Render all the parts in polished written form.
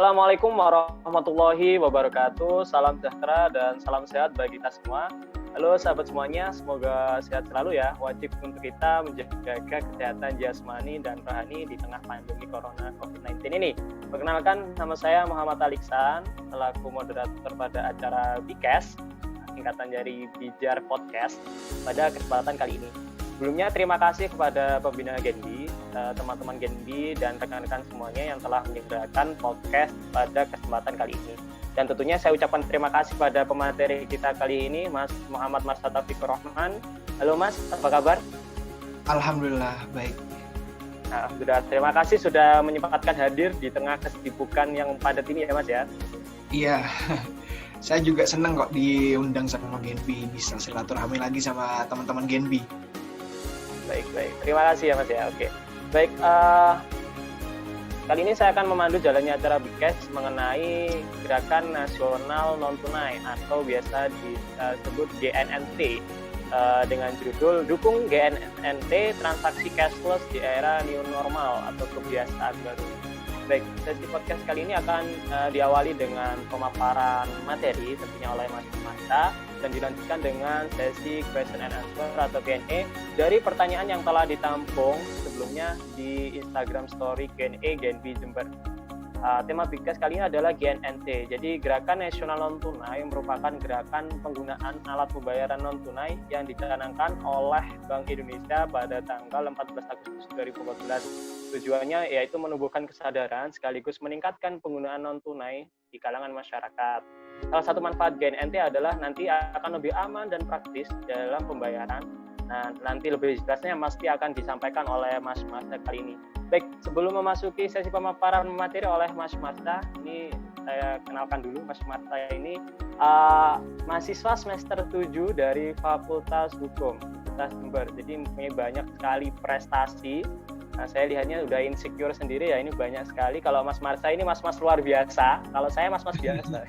Assalamualaikum warahmatullahi wabarakatuh. Salam sejahtera dan salam sehat bagi kita semua. Halo sahabat semuanya, semoga sehat selalu ya. Wajib untuk kita menjaga kesehatan jasmani dan rohani di tengah pandemi Corona COVID-19 ini. Perkenalkan, nama saya Muhammad Aliksan, selaku moderator pada acara Bikes, singkatan dari Bijar Podcast, pada kesempatan kali ini. Sebelumnya terima kasih kepada pembina Genbi, teman-teman Genbi dan rekan-rekan semuanya yang telah menyelenggarakan podcast pada kesempatan kali ini. Dan tentunya saya ucapkan terima kasih pada pemateri kita kali ini, Mas Muhammad Taufikur Rahman. Halo Mas, apa kabar? Alhamdulillah, baik. Alhamdulillah, terima kasih sudah menyempatkan hadir di tengah kesibukan yang padat ini ya Mas ya. Iya, saya juga senang kok diundang sama Genbi, bisa silaturahmi lagi sama teman-teman Genbi. Baik. Terima kasih ya Mas ya. Oke. Baik, kali ini saya akan memandu jalannya acara Bikes mengenai Gerakan Nasional Non-Tunai atau biasa disebut GNNT dengan judul Dukung GNNT Transaksi Cashless di Era New Normal atau Kebiasaan Baru. Baik, sesi podcast kali ini akan diawali dengan pemaparan materi tentunya oleh Mas Marta dan dilanjutkan dengan sesi question and answer atau Q&A dari pertanyaan yang telah ditampung sebelumnya di Instagram Story Q&A Genbi Jember. Tema Bikes kali ini adalah GNNT. Jadi Gerakan Nasional Non-Tunai merupakan gerakan penggunaan alat pembayaran non-tunai yang dicanangkan oleh Bank Indonesia pada tanggal 14 Agustus 2014. Tujuannya yaitu menumbuhkan kesadaran sekaligus meningkatkan penggunaan non-tunai di kalangan masyarakat. Salah satu manfaat GNNT adalah nanti akan lebih aman dan praktis dalam pembayaran. Nah, nanti lebih jelasnya pasti akan disampaikan oleh Mas Marta kali ini. Baik, sebelum memasuki sesi pemaparan materi oleh Mas Marta, ini saya kenalkan dulu Mas Marta ini mahasiswa semester 7 dari Fakultas Hukum Universitas Jember. Jadi mempunyai banyak sekali prestasi. Nah, saya lihatnya udah insecure sendiri ya, ini banyak sekali. Kalau Mas Marta ini mas-mas luar biasa, kalau saya mas-mas biasa.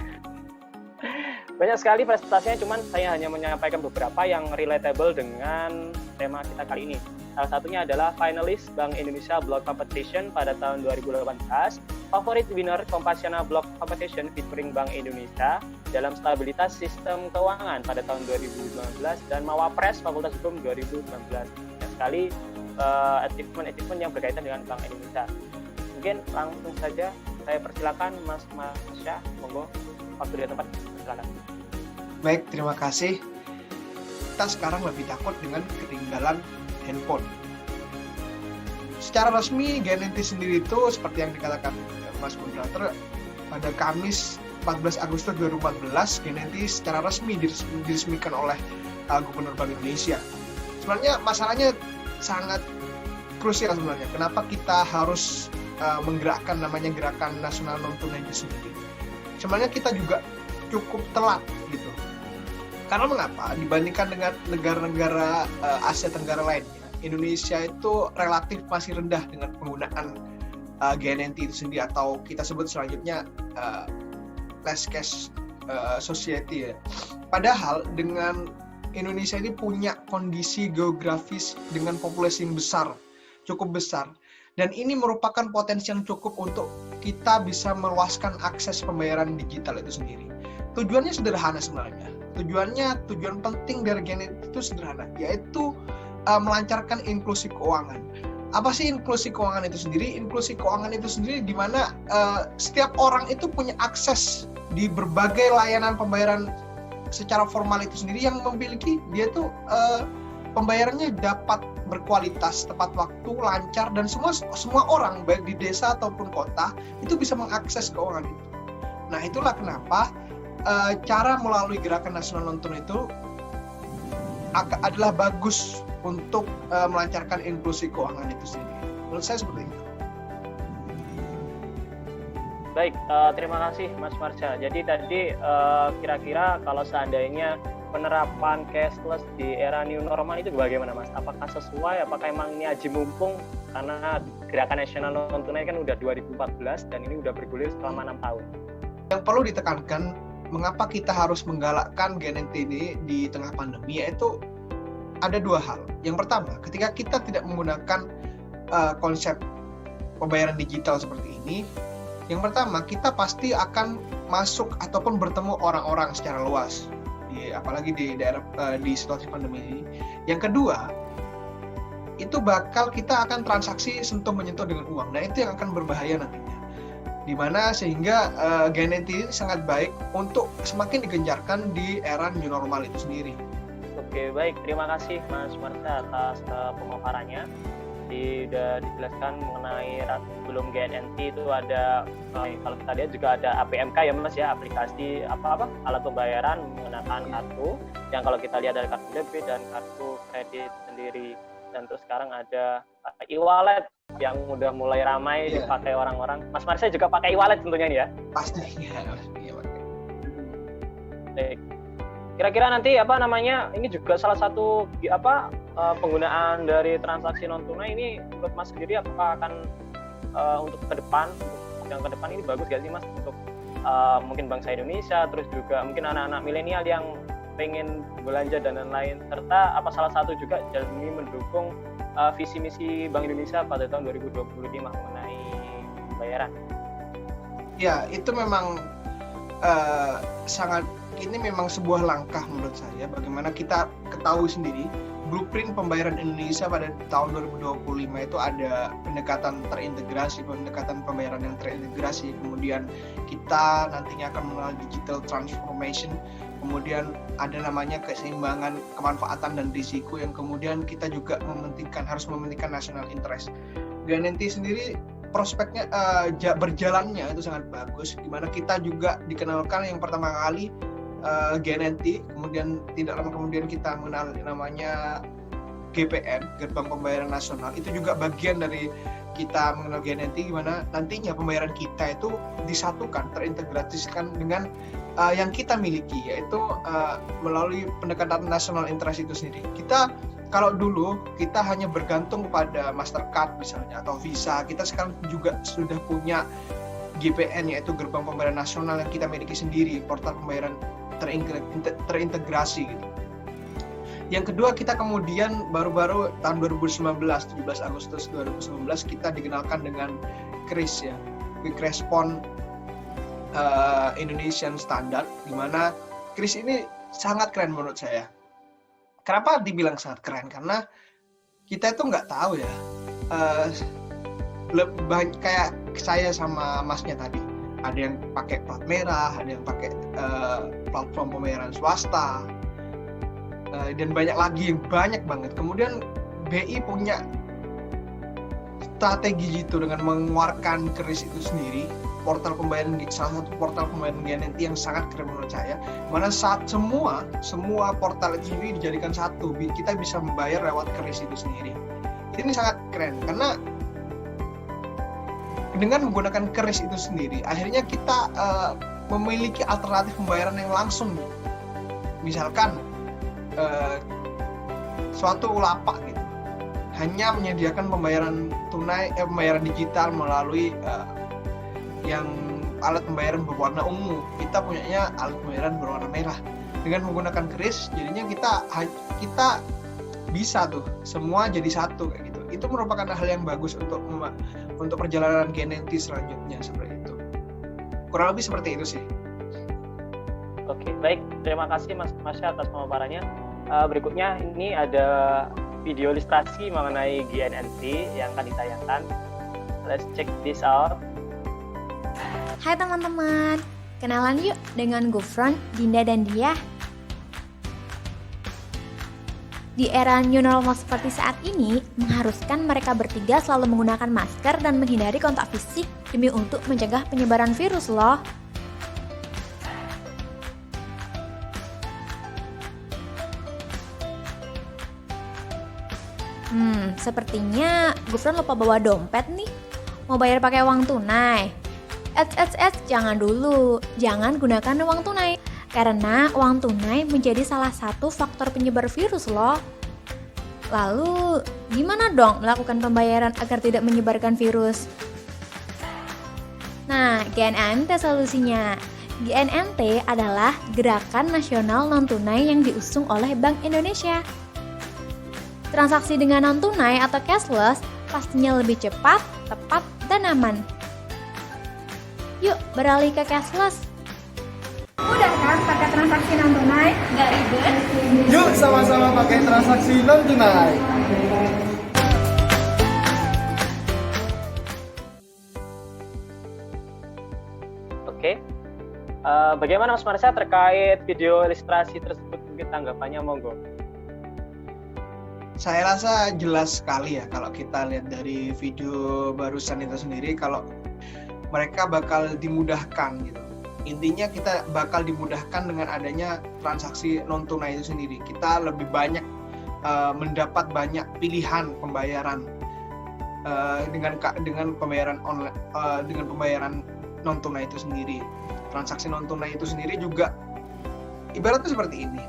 Banyak sekali prestasinya, cuman saya hanya menyampaikan beberapa yang relatable dengan tema kita kali ini. Salah satunya adalah finalis Bank Indonesia Block Competition pada tahun 2018, favorit winner Compassionate Block Competition featuring Bank Indonesia dalam stabilitas sistem keuangan pada tahun 2019, dan Mawapres Fakultas Hukum 2019. Banyak sekali achievement yang berkaitan dengan Bank Indonesia. Mungkin langsung saja saya persilakan Mas Masya, monggo waktu dan tempat, silakan. Baik, terima kasih. Kita sekarang lebih takut dengan ketinggalan handphone. Secara resmi GNNT sendiri itu seperti yang dikatakan Mas Moderator, pada Kamis 14 Agustus 2014 GNNT secara resmi diresmikan oleh Gubernur Bank Indonesia. Sebenarnya masalahnya sangat krusial sebenarnya. Kenapa kita harus menggerakkan namanya Gerakan Nasional Non-Tunai itu sendiri? Sebenarnya kita juga cukup telat gitu. Karena mengapa? Dibandingkan dengan negara-negara Asia Tenggara lainnya, Indonesia itu relatif masih rendah dengan penggunaan GNNT itu sendiri, atau kita sebut selanjutnya less cash society ya. Padahal dengan Indonesia ini punya kondisi geografis dengan populasi yang besar, cukup besar. Dan ini merupakan potensi yang cukup untuk kita bisa meluaskan akses pembayaran digital itu sendiri. Tujuannya sederhana sebenarnya. Tujuan penting dari GNNT itu sederhana, yaitu melancarkan inklusi keuangan. Apa sih inklusi keuangan itu sendiri? Inklusi keuangan itu sendiri di mana setiap orang itu punya akses di berbagai layanan pembayaran secara formal itu sendiri, yang memiliki dia tuh pembayarannya dapat berkualitas, tepat waktu, lancar, dan semua orang baik di desa ataupun kota itu bisa mengakses keuangan itu. Nah, itulah kenapa cara melalui Gerakan Nasional Non-Tunai itu adalah bagus untuk melancarkan inklusi keuangan itu sendiri. Menurut saya seperti itu. Baik, terima kasih Mas Marsha. Jadi tadi kira-kira kalau seandainya penerapan cashless di era new normal itu bagaimana Mas? Apakah sesuai? Apakah emang ini aji mumpung? Karena Gerakan Nasional Non-Tunai kan udah 2014 dan ini udah bergulir selama 6 tahun. Yang perlu ditekankan, mengapa kita harus menggalakkan GNNT ini di tengah pandemi, yaitu ada dua hal. Yang pertama, ketika kita tidak menggunakan konsep pembayaran digital seperti ini, Yang pertama, kita pasti akan masuk ataupun bertemu orang-orang secara luas, apalagi di daerah di situasi pandemi ini. Yang kedua, itu bakal kita akan transaksi sentuh menyentuh dengan uang. Nah, itu yang akan berbahaya nantinya. Dimana sehingga GNNT ini sangat baik untuk semakin digencarkan di era new normal itu sendiri. Oke, baik. Terima kasih Mas Marsha atas pemaparannya. Sudah dijelaskan mengenai sebelum GNNT itu ada, kalau kita lihat juga ada APMK ya Mas ya, aplikasi alat pembayaran menggunakan kartu, yang kalau kita lihat dari kartu debit dan kartu kredit sendiri. Dan terus sekarang ada e-wallet yang udah mulai ramai dipakai orang-orang. Mas Marsha juga pakai e-wallet tentunya nih ya? Pastinya pakai. Baik. Kira-kira nanti ini juga salah satu penggunaan dari transaksi non tunai ini menurut Mas sendiri apakah akan untuk ke depan ini bagus gak sih Mas untuk mungkin bangsa Indonesia, terus juga mungkin anak-anak milenial yang pengen belanja dan lain-lain, serta salah satu juga demi mendukung visi misi Bank Indonesia pada tahun 2025 mengenai pembayaran. Ya, itu memang ini memang sebuah langkah menurut saya, bagaimana kita ketahui sendiri blueprint pembayaran Indonesia pada tahun 2025 itu ada pendekatan pembayaran yang terintegrasi, kemudian kita nantinya akan mengenal digital transformation, kemudian ada namanya keseimbangan kemanfaatan dan risiko, yang kemudian kita juga harus mementingkan national interest. GNNT sendiri prospeknya berjalannya itu sangat bagus, di mana kita juga dikenalkan yang pertama kali GNNT, kemudian tidak lama kemudian kita mengenal namanya GPN, Gerbang Pembayaran Nasional. Itu juga bagian dari kita mengenal GNNT, gimana nantinya pembayaran kita itu disatukan, terintegrasikan dengan yang kita miliki, yaitu melalui pendekatan national interest itu sendiri. Kalau dulu kita hanya bergantung pada Mastercard misalnya atau Visa, kita sekarang juga sudah punya GPN, yaitu Gerbang Pembayaran Nasional yang kita miliki sendiri, portal pembayaran terintegrasi gitu. Yang kedua, kita kemudian baru-baru tahun 2019, 17 Agustus 2019 kita dikenalkan dengan KRIS ya, Quick Response Indonesian Standard, di mana KRIS ini sangat keren menurut saya. Kenapa dibilang sangat keren? Karena kita itu nggak tahu ya, kayak saya sama masnya tadi, ada yang pakai plat merah, ada yang pakai platform pembayaran swasta, dan banyak lagi, yang banyak banget. Kemudian BI punya strategi itu dengan mengeluarkan KRIS itu sendiri, portal pembayaran, salah satu portal pembayaran GNNT yang sangat keren menurut saya, mana saat semua portal itu sendiri dijadikan satu, kita bisa membayar lewat KRIS itu sendiri. Ini sangat keren karena dengan menggunakan KRIS itu sendiri, akhirnya kita memiliki alternatif pembayaran yang langsung. Misalkan suatu lapak gitu, hanya menyediakan pembayaran tunai, pembayaran digital melalui yang alat pembayaran berwarna ungu. Kita punyanya alat pembayaran berwarna merah. Dengan menggunakan KRIS, jadinya kita bisa tuh semua jadi satu kayak gitu. Itu merupakan hal yang bagus untuk perjalanan GNNT selanjutnya seperti itu. Kurang lebih seperti itu sih. Oke, baik. Terima kasih Mas Marsha atas pemaparannya. Berikutnya ini ada video ilustrasi mengenai GNNT yang akan ditayangkan. Let's check this out. Hai teman-teman, kenalan yuk dengan Gufron, Dinda, dan Dia. Di era new normal seperti saat ini, mengharuskan mereka bertiga selalu menggunakan masker dan menghindari kontak fisik demi untuk mencegah penyebaran virus loh. Sepertinya Gufron lupa bawa dompet nih. Mau bayar pakai uang tunai. Jangan dulu, jangan gunakan uang tunai. Karena uang tunai menjadi salah satu faktor penyebar virus loh. Lalu, gimana dong melakukan pembayaran agar tidak menyebarkan virus? Nah, GNNT solusinya. GNNT adalah Gerakan Nasional Non-Tunai yang diusung oleh Bank Indonesia. Transaksi dengan non-tunai atau cashless pastinya lebih cepat, tepat, dan aman. Yuk beralih ke cashless. Udah kan pakai transaksi non tunai? Nggak ribet? Yuk sama-sama pakai transaksi non tunai. Oke. Bagaimana Mas Marsha terkait video ilustrasi tersebut? Mungkin tanggapannya monggo. Saya rasa jelas sekali ya kalau kita lihat dari video barusan itu sendiri, kalau mereka bakal dimudahkan gitu. Intinya kita bakal dimudahkan dengan adanya transaksi non tunai itu sendiri. Kita lebih banyak mendapat banyak pilihan pembayaran dengan pembayaran online, dengan pembayaran non tunai itu sendiri. Transaksi non tunai itu sendiri juga ibaratnya seperti ini.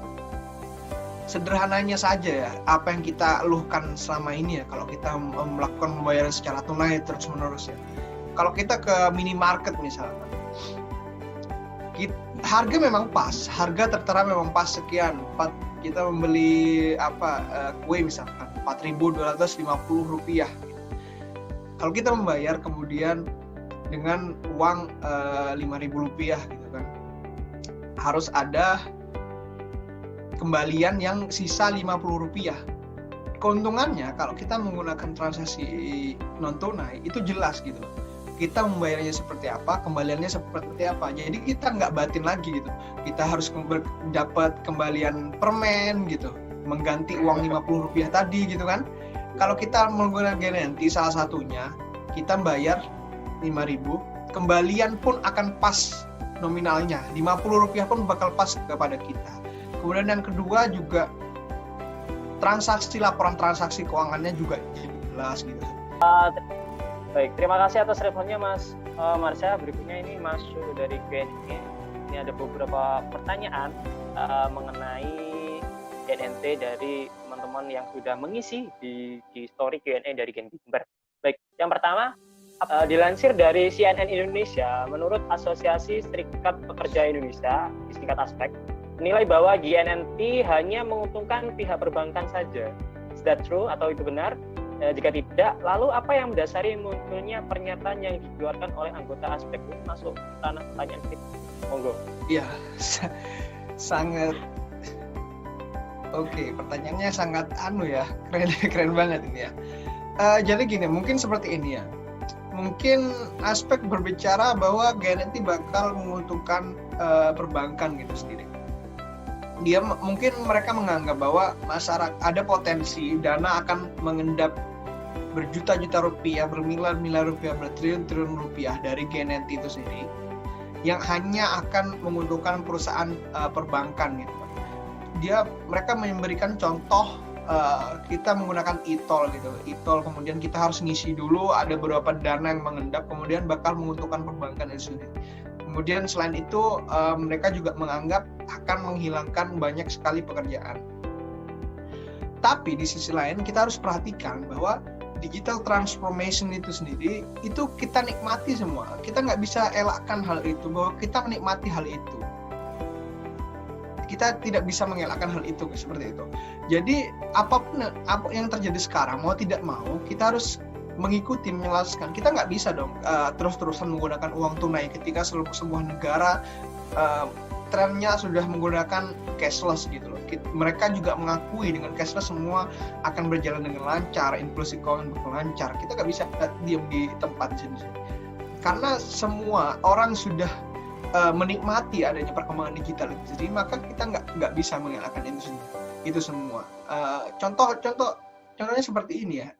Sederhananya saja ya, apa yang kita eluhkan selama ini ya, kalau kita melakukan pembayaran secara tunai terus menerus ya. Kalau kita ke minimarket misalkan, harga memang pas, harga tertera memang pas sekian. Kita membeli kue misalkan Rp4.250. Kalau kita membayar kemudian dengan uang Rp5.000 gitu kan, harus ada kembalian yang sisa Rp50. Keuntungannya kalau kita menggunakan transaksi non tunai itu jelas gitu. Kita membayarnya seperti apa, kembaliannya seperti apa. Jadi kita nggak batin lagi gitu. Kita harus dapat kembalian permen gitu, mengganti uang Rp50 tadi gitu kan. Kalau kita menggunakan GNT salah satunya, kita bayar Rp5.000, kembalian pun akan pas nominalnya. Rp50 pun bakal pas kepada kita. Kemudian yang kedua juga laporan transaksi keuangannya juga jelas gitu. Baik, terima kasih atas responnya Mas Marsha. Berikutnya ini masuk dari Q&A. Ini ada beberapa pertanyaan mengenai GNT dari teman-teman yang sudah mengisi di story Q&A dari Genbimber. Baik, yang pertama, dilansir dari CNN Indonesia, menurut Asosiasi Serikat Pekerja Indonesia, disingkat ASPEK, menilai bahwa GNNT hanya menguntungkan pihak perbankan saja. Is that true atau itu benar? Jika tidak, lalu apa yang mendasari munculnya pernyataan yang dikeluarkan oleh anggota ASPEK? Masuk tanah pertanyaan kita. Monggo. Iya, sangat oke. Pertanyaannya sangat keren banget ini ya. Jadi gini, mungkin seperti ini ya. Mungkin ASPEK berbicara bahwa GNNT bakal menguntungkan perbankan gitu sendiri. Mungkin mereka menganggap bahwa masyarakat ada potensi dana akan mengendap berjuta-juta rupiah, bermiliar-miliar rupiah, bertriliun-triliun rupiah dari GNNT itu sendiri yang hanya akan menguntungkan perusahaan perbankan gitu. Mereka memberikan contoh kita menggunakan e-tol gitu. E-tol kemudian kita harus ngisi dulu, ada beberapa dana yang mengendap kemudian bakal menguntungkan perbankan itu sendiri. Kemudian selain itu mereka juga menganggap akan menghilangkan banyak sekali pekerjaan. Tapi di sisi lain kita harus perhatikan bahwa digital transformation itu sendiri itu kita nikmati semua. Kita nggak bisa elakkan hal itu, bahwa kita menikmati hal itu. Kita tidak bisa mengelakkan hal itu seperti itu. Jadi apapun yang terjadi sekarang, mau tidak mau kita harus mengikuti, menjelaskan. Kita nggak bisa dong terus-terusan menggunakan uang tunai ketika sebuah negara trennya sudah menggunakan cashless gitu loh. Mereka juga mengakui dengan cashless semua akan berjalan dengan lancar, inklusi keuangan berlancar. Kita nggak bisa diam di tempat di sini. Karena semua orang sudah menikmati adanya perkembangan digital itu, jadi maka kita nggak bisa mengelakkan itu semua. Contohnya seperti ini ya,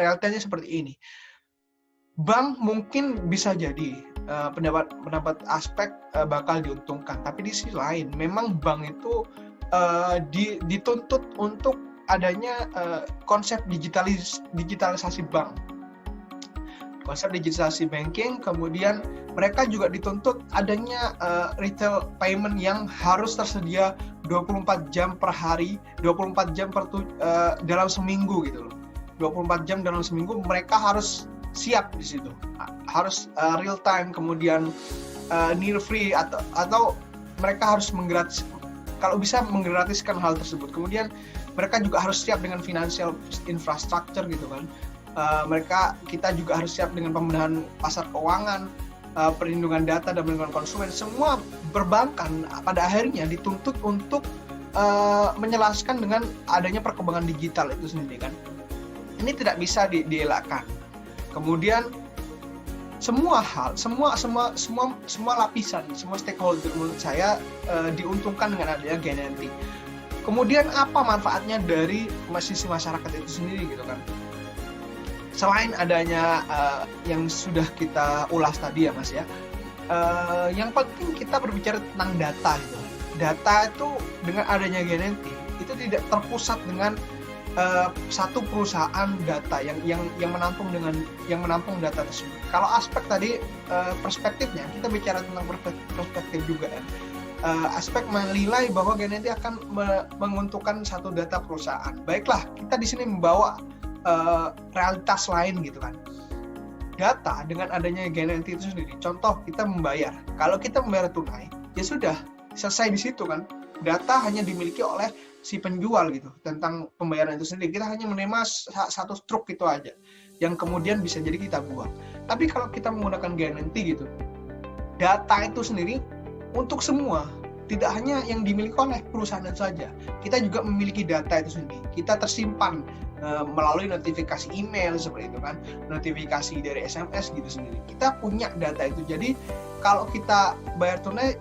realitanya seperti ini. Bank mungkin bisa jadi pendapat ASPEK bakal diuntungkan, tapi di sisi lain memang bank itu dituntut untuk adanya konsep digitalisasi bank, konsep digitalisasi banking. Kemudian mereka juga dituntut adanya retail payment yang harus tersedia 24 jam per hari, 24 jam dalam seminggu gitu loh. 24 jam dalam seminggu mereka harus siap di situ. Harus real time, kemudian near free atau mereka harus kalau bisa menggratiskan hal tersebut. Kemudian mereka juga harus siap dengan financial infrastructure gitu kan. Kita juga harus siap dengan pembenahan pasar keuangan. perlindungan data dan perlindungan konsumen, semua perbankan pada akhirnya dituntut untuk menjelaskan dengan adanya perkembangan digital itu sendiri kan. Ini tidak bisa dielakkan. Kemudian semua lapisan, semua stakeholder menurut saya diuntungkan dengan adanya GNNT. Kemudian apa manfaatnya dari sisi masyarakat itu sendiri gitu kan? Selain adanya yang sudah kita ulas tadi ya Mas ya, yang penting kita berbicara tentang data gitu. Data itu dengan adanya GNNT itu tidak terpusat dengan satu perusahaan data yang menampung data tersebut. Kalau aspek tadi perspektifnya, kita bicara tentang perspektif juga ya. Aspek menilai bahwa GNNT akan menguntungkan satu data perusahaan. Baiklah, kita di sini membawa realitas lain gitu kan. Data dengan adanya GNNT itu sendiri. Contoh kita membayar. Kalau kita membayar tunai, ya sudah selesai di situ kan. Data hanya dimiliki oleh si penjual gitu tentang pembayaran itu sendiri. Kita hanya menerima satu struk itu aja yang kemudian bisa jadi kita buang. Tapi kalau kita menggunakan GNNT gitu, data itu sendiri untuk semua, tidak hanya yang dimiliki oleh perusahaan saja. Kita juga memiliki data itu sendiri. Kita tersimpan melalui notifikasi email seperti itu kan, notifikasi dari SMS gitu sendiri. Kita punya data itu. Jadi kalau kita bayar tunai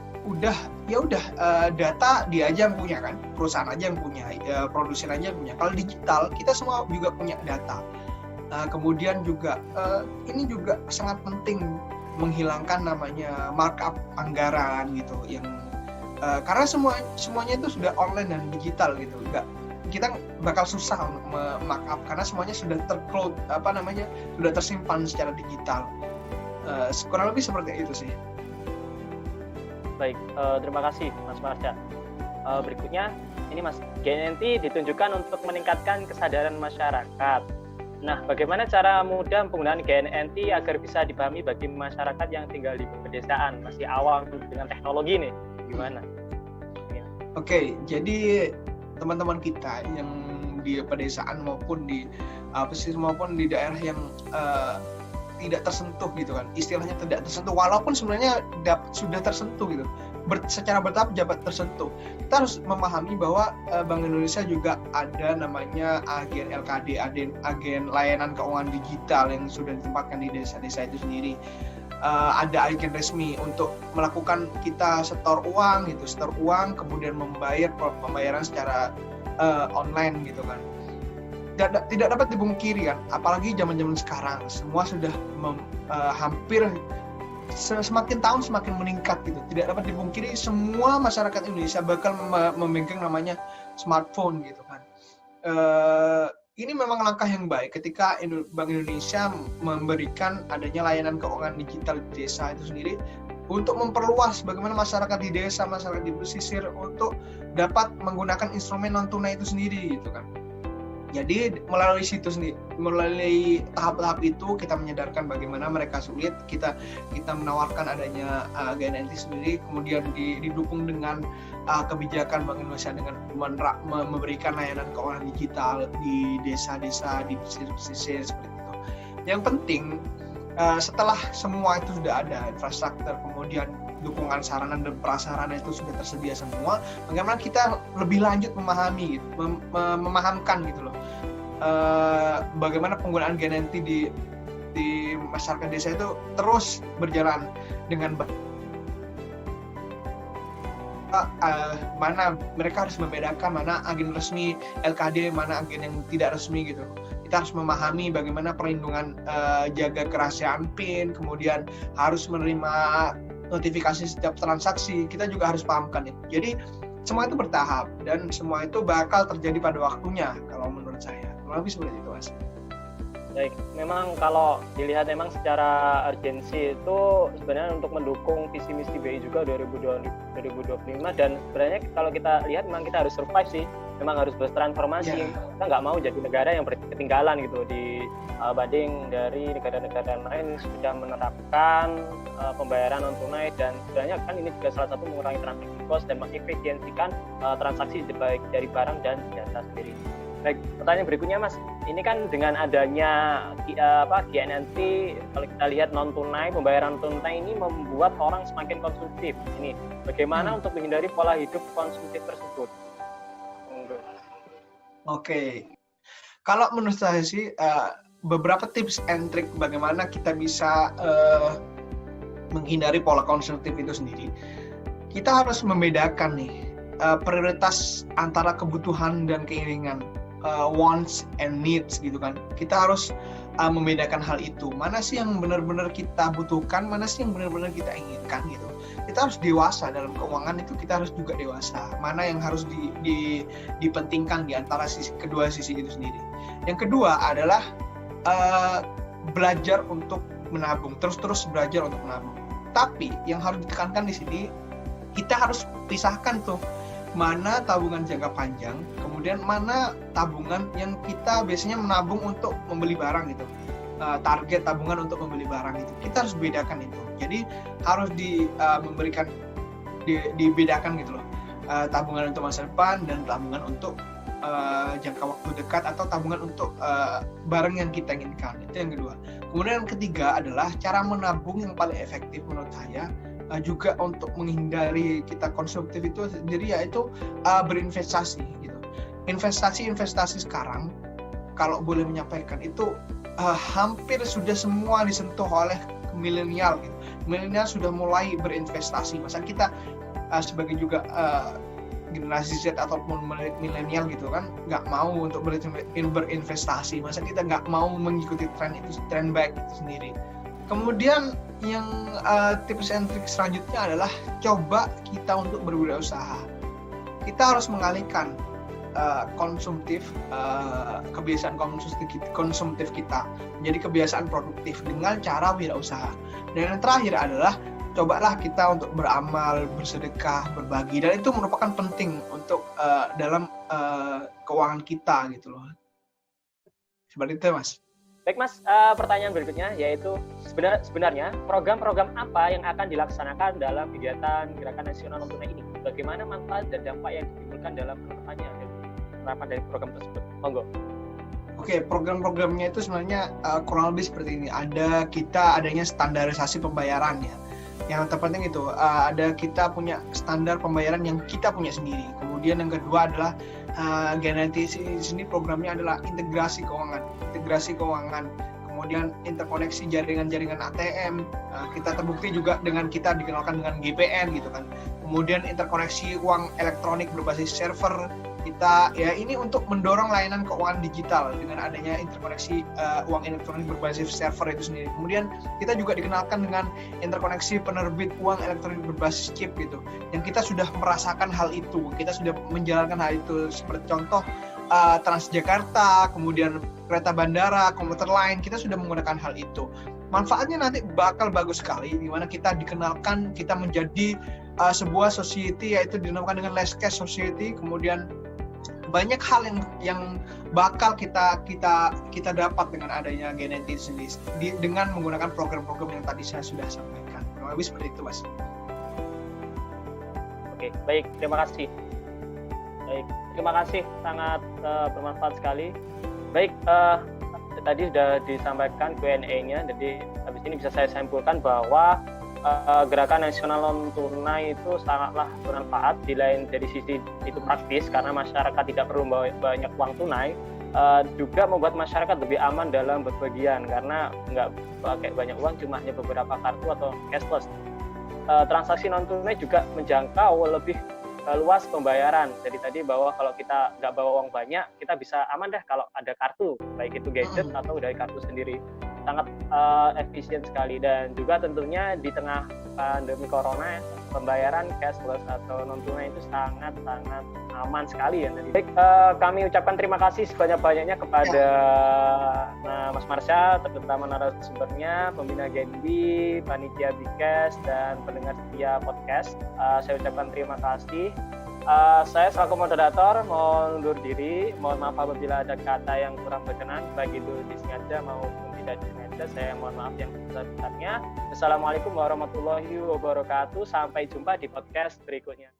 data dia aja yang punya kan, perusahaan aja yang punya, produsen aja yang punya. Kalau digital kita semua juga punya data. Kemudian juga ini juga sangat penting menghilangkan namanya markup anggaran gitu, yang karena semuanya itu sudah online dan digital gitu. Kita bakal susah untuk markup karena semuanya sudah tercloud, sudah tersimpan secara digital. Kurang lebih seperti itu sih. Baik, terima kasih Mas Marsha. Berikutnya, ini Mas, GNNT ditunjukkan untuk meningkatkan kesadaran masyarakat. Nah, bagaimana cara mudah penggunaan GNNT agar bisa dipahami bagi masyarakat yang tinggal di pedesaan, masih awam dengan teknologi nih, gimana? Oke, jadi teman-teman kita yang di pedesaan maupun di pesisir maupun di daerah yang tidak tersentuh gitu kan, istilahnya tidak tersentuh walaupun sebenarnya sudah tersentuh gitu, secara bertahap dapat tersentuh. Kita harus memahami bahwa Bank Indonesia juga ada namanya agen LKD, agen layanan keuangan digital yang sudah ditempatkan di desa-desa itu sendiri. Ada agen resmi untuk melakukan kita setor uang kemudian membayar pembayaran secara online gitu kan. Tidak dapat dipungkiri kan, apalagi zaman-zaman sekarang semua sudah hampir semakin tahun semakin meningkat gitu. Tidak dapat dipungkiri semua masyarakat Indonesia bakal memegang namanya smartphone gitu kan. Ini memang langkah yang baik ketika Bank Indonesia memberikan adanya layanan keuangan digital di desa itu sendiri untuk memperluas bagaimana masyarakat di desa, masyarakat di pesisir untuk dapat menggunakan instrumen non tunai itu sendiri gitu kan. Jadi melalui situs sendiri, melalui tahap-tahap itu kita menyadarkan bagaimana mereka sulit, kita menawarkan adanya GNNT sendiri, kemudian didukung dengan kebijakan Bank Indonesia dengan memberikan layanan keuangan digital di desa-desa, di pesisir seperti itu. Yang penting setelah semua itu sudah ada infrastruktur, kemudian dukungan sarana dan prasarana itu sudah tersedia semua, bagaimana kita lebih lanjut memahami, memahamkan gitu loh, bagaimana penggunaan GNNT di masyarakat desa itu terus berjalan dengan mana mereka harus membedakan mana agen resmi LKD, mana agen yang tidak resmi gitu. Kita harus memahami bagaimana perlindungan jaga kerahasiaan PIN, kemudian harus menerima notifikasi setiap transaksi, kita juga harus pahamkan itu. Jadi semua itu bertahap dan semua itu bakal terjadi pada waktunya kalau menurut saya. Kurang lebih seperti itu, Mas. Baik, memang kalau dilihat memang secara urgensi itu sebenarnya untuk mendukung visi misi BI juga 2025, dan sebenarnya kalau kita lihat memang kita harus survive sih, memang harus bertransformasi. Kita nggak mau jadi negara yang ketinggalan gitu banding dari negara-negara lain sudah menerapkan pembayaran non tunai, dan sebenarnya kan ini juga salah satu mengurangi transaksi cost dan mengefisiensikan transaksi baik dari barang dan jasa sendiri. Baik, pertanyaan berikutnya Mas. Ini kan dengan adanya GNNT, kalau kita lihat non tunai, pembayaran tunai ini membuat orang semakin konsumtif. Ini bagaimana untuk menghindari pola hidup konsumtif tersebut? Oke. Kalau menurut saya sih beberapa tips and trick bagaimana kita bisa menghindari pola konsumtif itu sendiri. Kita harus membedakan nih prioritas antara kebutuhan dan keinginan, wants and needs gitu kan. Kita harus membedakan hal itu. Mana sih yang benar-benar kita butuhkan, mana sih yang benar-benar kita inginkan gitu. Kita harus dewasa dalam keuangan itu, kita harus juga dewasa. Mana yang harus dipentingkan di antara kedua sisi itu sendiri. Yang kedua adalah belajar untuk menabung, terus belajar untuk menabung. Tapi yang harus ditekankan di sini, kita harus pisahkan tuh mana tabungan jangka panjang, kemudian mana tabungan yang kita biasanya menabung untuk membeli barang gitu. Target tabungan untuk membeli barang itu kita harus bedakan itu. Jadi harus dibedakan gitu loh. Tabungan untuk masa depan dan tabungan untuk jangka waktu dekat atau tabungan untuk barang yang kita inginkan. Itu yang kedua. Kemudian yang ketiga adalah cara menabung yang paling efektif menurut saya juga untuk menghindari kita konsumtif itu sendiri, yaitu berinvestasi gitu. Investasi sekarang kalau boleh menyampaikan itu hampir sudah semua disentuh oleh milenial gitu. Milenial sudah mulai berinvestasi. Masa kita sebagai juga generasi Z ataupun milenial gitu kan nggak mau untuk berinvestasi. Masa kita nggak mau mengikuti tren baik itu sendiri. Kemudian yang tips and trik selanjutnya adalah coba kita untuk berwirausaha. Kita harus mengalihkan kebiasaan konsumtif kita menjadi kebiasaan produktif dengan cara wirausaha. Dan yang terakhir adalah cobalah kita untuk beramal, bersedekah, berbagi, dan itu merupakan penting untuk dalam keuangan kita gitu loh. Seperti itu Mas. Baik Mas, pertanyaan berikutnya yaitu sebenarnya program-program apa yang akan dilaksanakan dalam kegiatan Gerakan Nasional Non Tunai ini? Bagaimana manfaat dan dampak yang ditimbulkan dalam penerapan dari program tersebut? Monggo. Oke, program-programnya itu sebenarnya kurang lebih seperti ini. Adanya standarisasi pembayaran ya. Yang terpenting itu kita punya standar pembayaran yang kita punya sendiri. Kemudian yang kedua adalah GNNT sini programnya adalah integrasi keuangan. Kemudian interkoneksi jaringan-jaringan ATM. Kita terbukti juga dengan kita dikenalkan dengan GPN gitu kan. Kemudian interkoneksi uang elektronik berbasis server. Kita ya ini untuk mendorong layanan keuangan digital dengan adanya interkoneksi uang elektronik berbasis server itu sendiri. Kemudian kita juga dikenalkan dengan interkoneksi penerbit uang elektronik berbasis chip gitu. Yang kita sudah merasakan hal itu, kita sudah menjalankan hal itu seperti contoh Transjakarta, kemudian kereta bandara, komuter lain, kita sudah menggunakan hal itu. Manfaatnya nanti bakal bagus sekali, di mana kita dikenalkan, kita menjadi sebuah society, yaitu dinamakan dengan less cash society. Kemudian banyak hal yang bakal kita dapat dengan adanya GNNT sendiri dengan menggunakan program-program yang tadi saya sudah sampaikan. Kurang lebih seperti itu, Mas. Oke, baik, terima kasih. Sangat bermanfaat sekali. Baik, tadi sudah disampaikan Q&A-nya, jadi habis ini bisa saya simpulkan bahwa Gerakan Nasional Non Tunai itu sangatlah bermanfaat dari sisi itu praktis karena masyarakat tidak perlu banyak uang tunai, juga membuat masyarakat lebih aman dalam berpergian karena nggak pakai banyak uang, cuma hanya beberapa kartu atau cashless. Transaksi non tunai juga menjangkau lebih luas pembayaran. Jadi tadi bahwa kalau kita nggak bawa uang banyak, kita bisa aman deh kalau ada kartu, baik itu gadget atau dari kartu sendiri. Sangat efisien sekali, dan juga tentunya di tengah pandemi corona pembayaran cashless atau non tunai itu sangat aman sekali ya. Baik, kami ucapkan terima kasih sebanyak-banyaknya kepada Mas Marsha, terutama narasumbernya, pembina Genbi, panitia Bikes, dan pendengar setia podcast. Saya ucapkan terima kasih. Saya selaku moderator mohon undur diri. Mohon maaf apabila ada kata yang kurang berkenan, baik itu disengaja maupun tidak disengaja. Saya mohon maaf yang sebesar-besarnya. Assalamualaikum warahmatullahi wabarakatuh. Sampai jumpa di podcast berikutnya.